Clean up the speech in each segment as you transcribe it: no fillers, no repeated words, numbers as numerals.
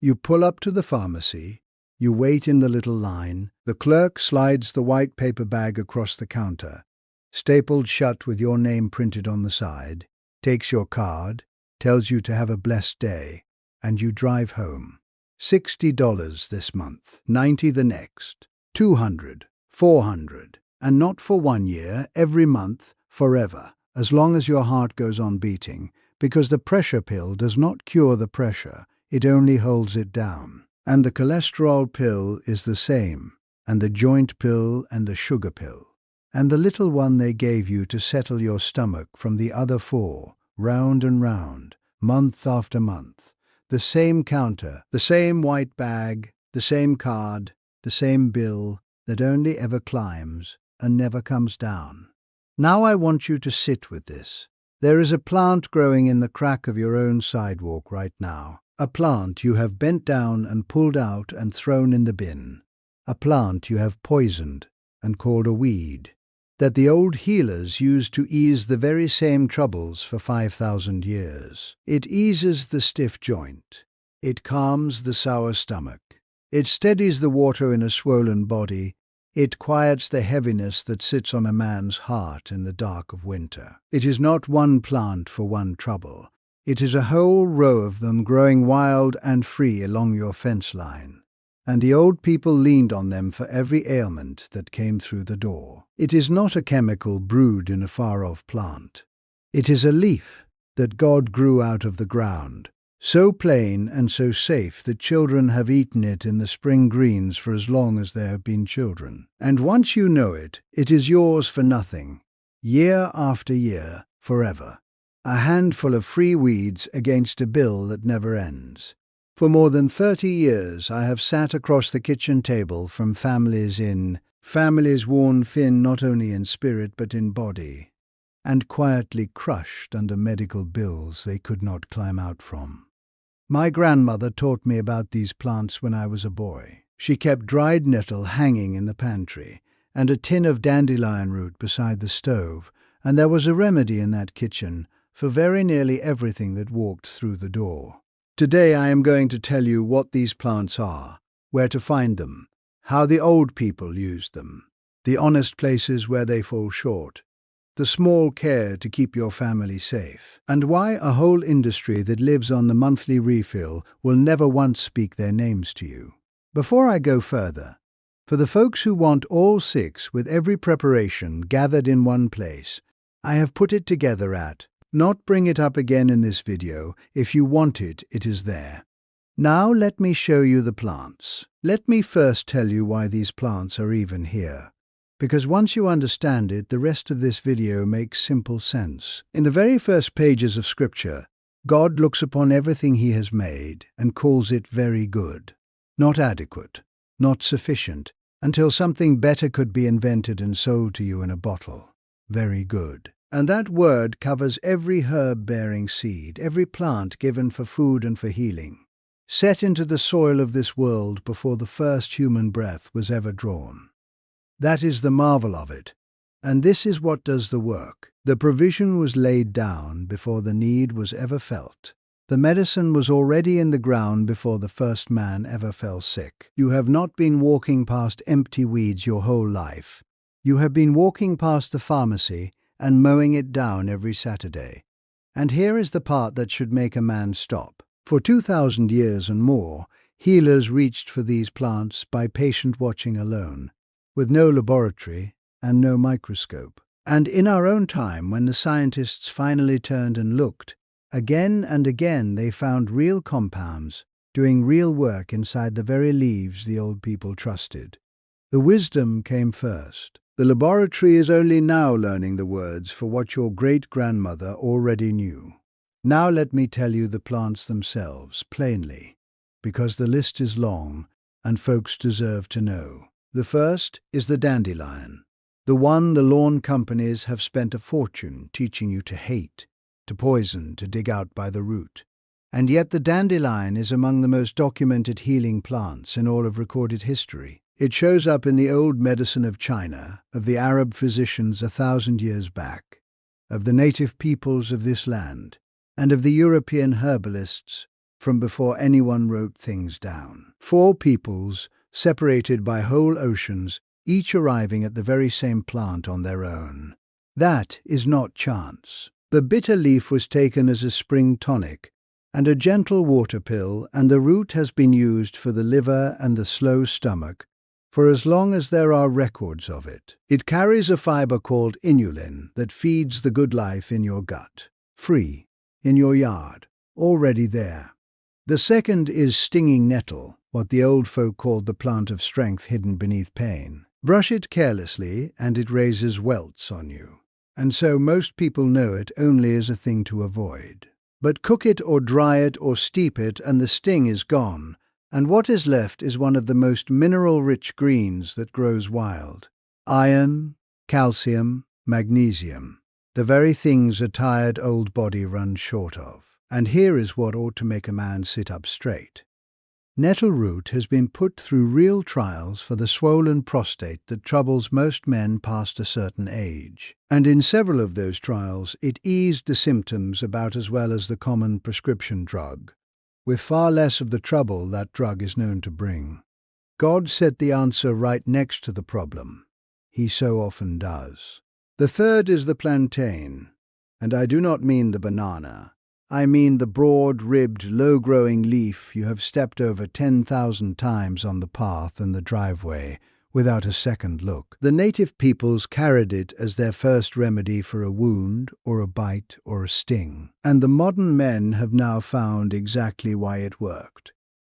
You pull up to the pharmacy. You wait in the little line. The clerk slides the white paper bag across the counter, stapled shut with your name printed on the side, takes your card, tells you to have a blessed day, and you drive home. $60 this month, $90 the next, $200, $400, and not for 1 year, every month, forever, as long as your heart goes on beating, because the pressure pill does not cure the pressure, it only holds it down. And the cholesterol pill is the same, and the joint pill and the sugar pill, and the little one they gave you to settle your stomach from the other 4, round and round, month after month. The same counter, the same white bag, the same card, the same bill that only ever climbs and never comes down. Now I want you to sit with this. There is a plant growing in the crack of your own sidewalk right now. A plant you have bent down and pulled out and thrown in the bin. A plant you have poisoned and called a weed, that the old healers used to ease the very same troubles for 5,000 years. It eases the stiff joint. It calms the sour stomach. It steadies the water in a swollen body. It quiets the heaviness that sits on a man's heart in the dark of winter. It is not one plant for one trouble. It is a whole row of them growing wild and free along your fence line, and the old people leaned on them for every ailment that came through the door. It is not a chemical brewed in a far-off plant. It is a leaf that God grew out of the ground, so plain and so safe that children have eaten it in the spring greens for as long as there have been children. And once you know it, it is yours for nothing, year after year, forever. A handful of free weeds against a bill that never ends. For more than 30 years I have sat across the kitchen table from families worn thin not only in spirit but in body, and quietly crushed under medical bills they could not climb out from. My grandmother taught me about these plants when I was a boy. She kept dried nettle hanging in the pantry, and a tin of dandelion root beside the stove, and there was a remedy in that kitchen for very nearly everything that walked through the door. Today I am going to tell you what these plants are, where to find them, how the old people used them, the honest places where they fall short, the small care to keep your family safe, and why a whole industry that lives on the monthly refill will never once speak their names to you. Before I go further, for the folks who want all 6 with every preparation gathered in one place, I have put it together at not bring it up again in this video. If you want it, it is there. Now let me show you the plants. Let me first tell you why these plants are even here, because once you understand it, the rest of this video makes simple sense. In the very first pages of Scripture, God looks upon everything He has made and calls it very good. Not adequate, not sufficient, until something better could be invented and sold to you in a bottle. Very good. And that word covers every herb-bearing seed, every plant given for food and for healing, set into the soil of this world before the first human breath was ever drawn. That is the marvel of it, and this is what does the work. The provision was laid down before the need was ever felt. The medicine was already in the ground before the first man ever fell sick. You have not been walking past empty weeds your whole life. You have been walking past the pharmacy and mowing it down every Saturday. And here is the part that should make a man stop. For 2,000 years and more, healers reached for these plants by patient watching alone, with no laboratory and no microscope. And in our own time, when the scientists finally turned and looked, again and again they found real compounds doing real work inside the very leaves the old people trusted. The wisdom came first. The laboratory is only now learning the words for what your great-grandmother already knew. Now let me tell you the plants themselves, plainly, because the list is long and folks deserve to know. The first is the dandelion, the one the lawn companies have spent a fortune teaching you to hate, to poison, to dig out by the root. And yet the dandelion is among the most documented healing plants in all of recorded history. It shows up in the old medicine of China, of the Arab physicians 1,000 years back, of the native peoples of this land, and of the European herbalists from before anyone wrote things down. 4 peoples, separated by whole oceans, each arriving at the very same plant on their own. That is not chance. The bitter leaf was taken as a spring tonic and a gentle water pill, and the root has been used for the liver and the slow stomach for as long as there are records of it. It carries a fiber called inulin that feeds the good life in your gut. Free, in your yard, already there. The second is stinging nettle, what the old folk called the plant of strength hidden beneath pain. Brush it carelessly and it raises welts on you. And so most people know it only as a thing to avoid. But cook it or dry it or steep it and the sting is gone, and what is left is one of the most mineral-rich greens that grows wild. Iron, calcium, magnesium, the very things a tired old body runs short of. And here is what ought to make a man sit up straight. Nettle root has been put through real trials for the swollen prostate that troubles most men past a certain age. And in several of those trials, it eased the symptoms about as well as the common prescription drug, with far less of the trouble that drug is known to bring. God set the answer right next to the problem. He so often does. The third is the plantain, and I do not mean the banana. I mean the broad-ribbed, low-growing leaf you have stepped over 10,000 times on the path and the driveway without a second look. The native peoples carried it as their first remedy for a wound or a bite or a sting, and the modern men have now found exactly why it worked.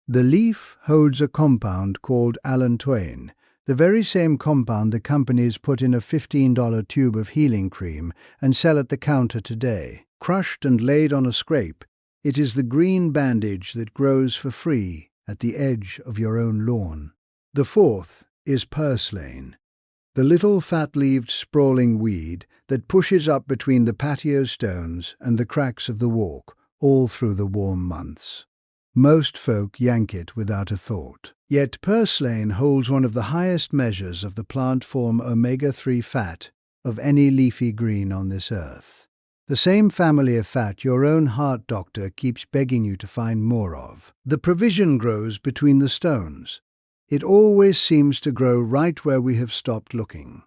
The leaf holds a compound called allantoin, the very same compound the companies put in a $15 tube of healing cream and sell at the counter today. Crushed and laid on a scrape, it is the green bandage that grows for free at the edge of your own lawn. The fourth is Purslane, the little fat-leaved sprawling weed that pushes up between the patio stones and the cracks of the walk all through the warm months. Most folk yank it without a thought. Yet Purslane holds one of the highest measures of the plant form omega-3 fat of any leafy green on this earth. The same family of fat your own heart doctor keeps begging you to find more of. The provision grows between the stones. It always seems to grow right where we have stopped looking.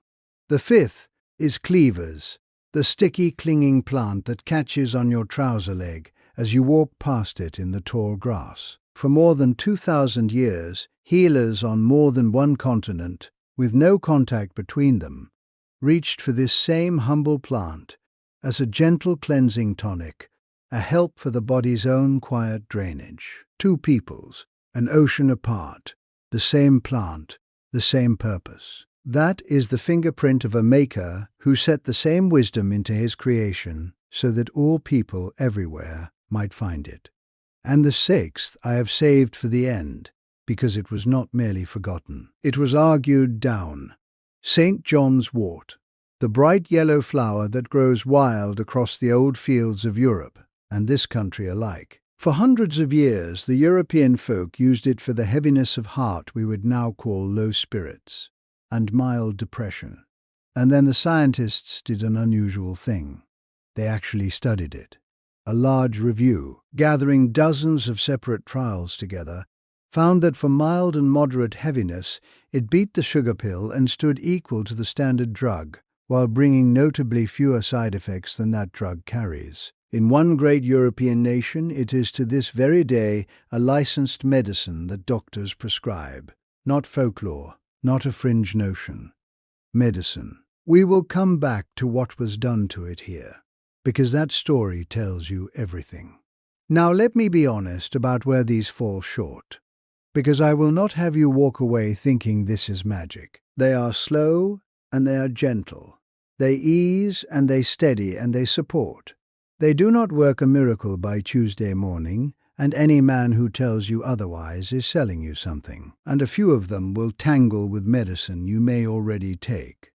The fifth is Cleavers, the sticky clinging plant that catches on your trouser leg as you walk past it in the tall grass. For more than 2,000 years, healers on more than one continent, with no contact between them, reached for this same humble plant as a gentle cleansing tonic, a help for the body's own quiet drainage. 2 peoples, an ocean apart, the same plant, the same purpose. That is the fingerprint of a maker who set the same wisdom into his creation so that all people everywhere might find it. And the 6th I have saved for the end, because it was not merely forgotten. It was argued down. St. John's wort, the bright yellow flower that grows wild across the old fields of Europe and this country alike. For hundreds of years, the European folk used it for the heaviness of heart we would now call low spirits and mild depression. And then the scientists did an unusual thing. They actually studied it. A large review, gathering dozens of separate trials together, found that for mild and moderate heaviness, it beat the sugar pill and stood equal to the standard drug, while bringing notably fewer side effects than that drug carries. In one great European nation, it is to this very day a licensed medicine that doctors prescribe. Not folklore, not a fringe notion. Medicine. We will come back to what was done to it here, because that story tells you everything. Now let me be honest about where these fall short, because I will not have you walk away thinking this is magic. They are slow and they are gentle. They ease and they steady and they support. They do not work a miracle by Tuesday morning, and any man who tells you otherwise is selling you something. And a few of them will tangle with medicine you may already take.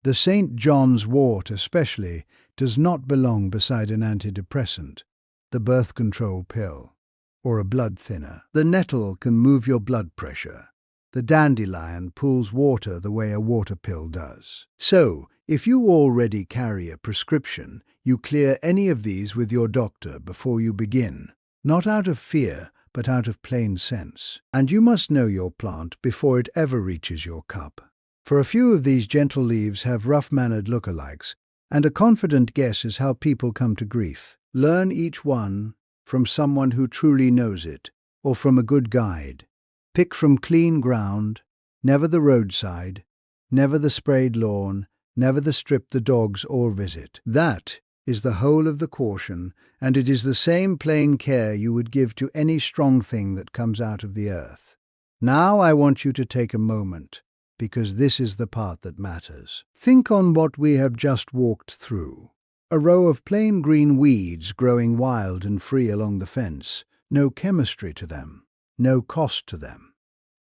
The St. John's wort especially does not belong beside an antidepressant, the birth control pill, or a blood thinner. The nettle can move your blood pressure. The dandelion pulls water the way a water pill does. So, if you already carry a prescription, you clear any of these with your doctor before you begin. not out of fear, but out of plain sense. And you must know your plant before it ever reaches your cup. For a few of these gentle leaves have rough-mannered look-alikes, and a confident guess is how people come to grief. Learn each one from someone who truly knows it, or from a good guide. Pick from clean ground, never the roadside, never the sprayed lawn, never the strip the dogs all visit. That is the whole of the caution, and it is the same plain care you would give to any strong thing that comes out of the earth. Now I want you to take a moment, because this is the part that matters. Think on what we have just walked through. A row of plain green weeds growing wild and free along the fence, no chemistry to them, no cost to them.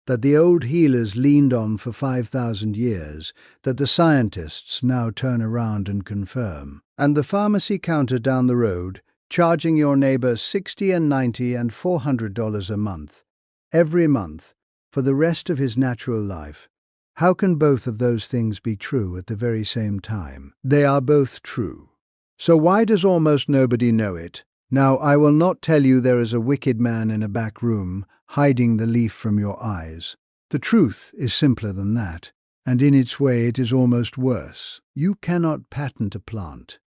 That the old healers leaned on for 5,000 years, that the scientists now turn around and confirm. And the pharmacy counter down the road, charging your neighbor $60 and $90 and $400 a month, every month, for the rest of his natural life. How can both of those things be true at the very same time? They are both true. So why does almost nobody know it? Now, I will not tell you there is a wicked man in a back room, hiding the leaf from your eyes. The truth is simpler than that, and in its way it is almost worse. You cannot patent a plant.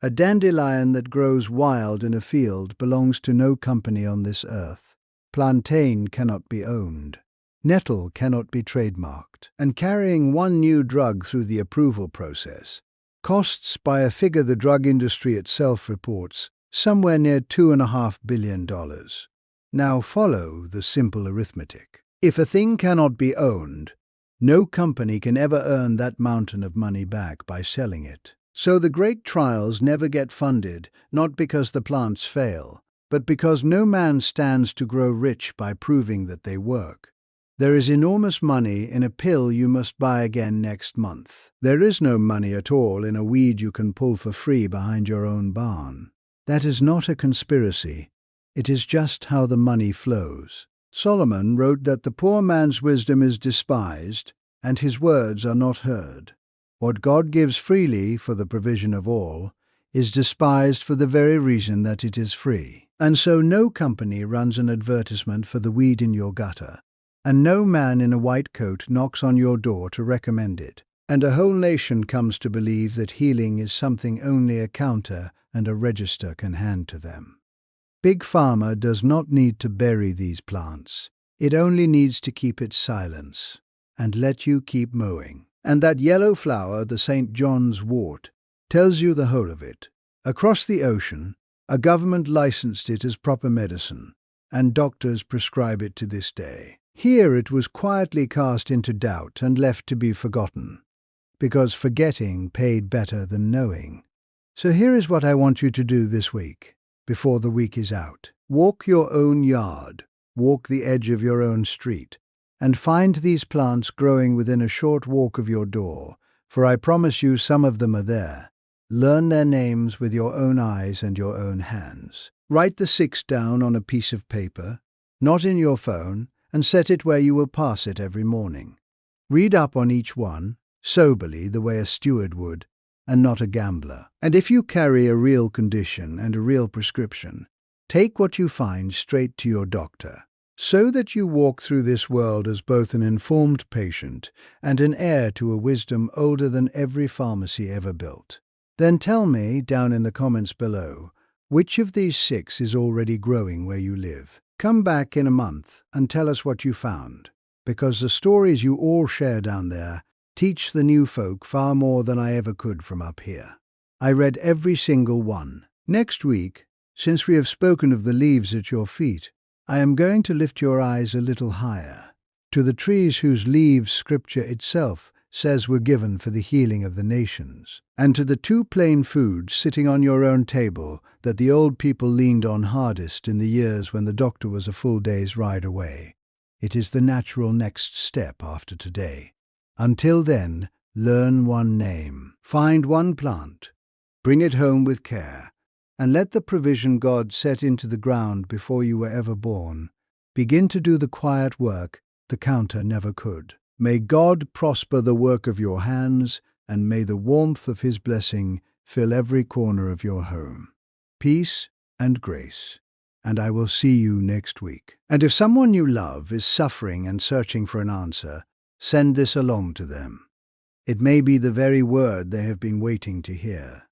A dandelion that grows wild in a field belongs to no company on this earth. Plantain cannot be owned. Nettle cannot be trademarked. And carrying one new drug through the approval process costs, by a figure the drug industry itself reports, somewhere near $2.5 billion. Now follow the simple arithmetic. If a thing cannot be owned, no company can ever earn that mountain of money back by selling it. So the great trials never get funded, not because the plants fail, but because no man stands to grow rich by proving that they work. There is enormous money in a pill you must buy again next month. There is no money at all in a weed you can pull for free behind your own barn. That is not a conspiracy. It is just how the money flows. Solomon wrote that the poor man's wisdom is despised, and his words are not heard. What God gives freely for the provision of all is despised for the very reason that it is free. And so no company runs an advertisement for the weed in your gutter, and no man in a white coat knocks on your door to recommend it. And a whole nation comes to believe that healing is something only a counter and a register can hand to them. Big Pharma does not need to bury these plants. It only needs to keep its silence and let you keep mowing. And that yellow flower, the St. John's wort, tells you the whole of it. Across the ocean, a government licensed it as proper medicine, and doctors prescribe it to this day. Here it was quietly cast into doubt and left to be forgotten, because forgetting paid better than knowing. So here is what I want you to do this week, before the week is out. Walk your own yard, walk the edge of your own street, and find these plants growing within a short walk of your door, for I promise you some of them are there. Learn their names with your own eyes and your own hands. Write the 6 down on a piece of paper, not in your phone, and set it where you will pass it every morning. Read up on each one, soberly, the way a steward would, and not a gambler. And if you carry a real condition and a real prescription, take what you find straight to your doctor, so that you walk through this world as both an informed patient and an heir to a wisdom older than every pharmacy ever built. Then tell me, down in the comments below, which of these 6 is already growing where you live. Come back in a month and tell us what you found, because the stories you all share down there teach the new folk far more than I ever could from up here. I read every single one. Next week, since we have spoken of the leaves at your feet, I am going to lift your eyes a little higher, to the trees whose leaves Scripture itself says were given for the healing of the nations, and to the 2 plain foods sitting on your own table that the old people leaned on hardest in the years when the doctor was a full day's ride away. It is the natural next step after today. Until then, learn one name, find one plant, bring it home with care, and let the provision God set into the ground before you were ever born begin to do the quiet work the counter never could. May God prosper the work of your hands, and may the warmth of His blessing fill every corner of your home. Peace and grace. and I will see you next week. And if someone you love is suffering and searching for an answer, send this along to them. It may be the very word they have been waiting to hear.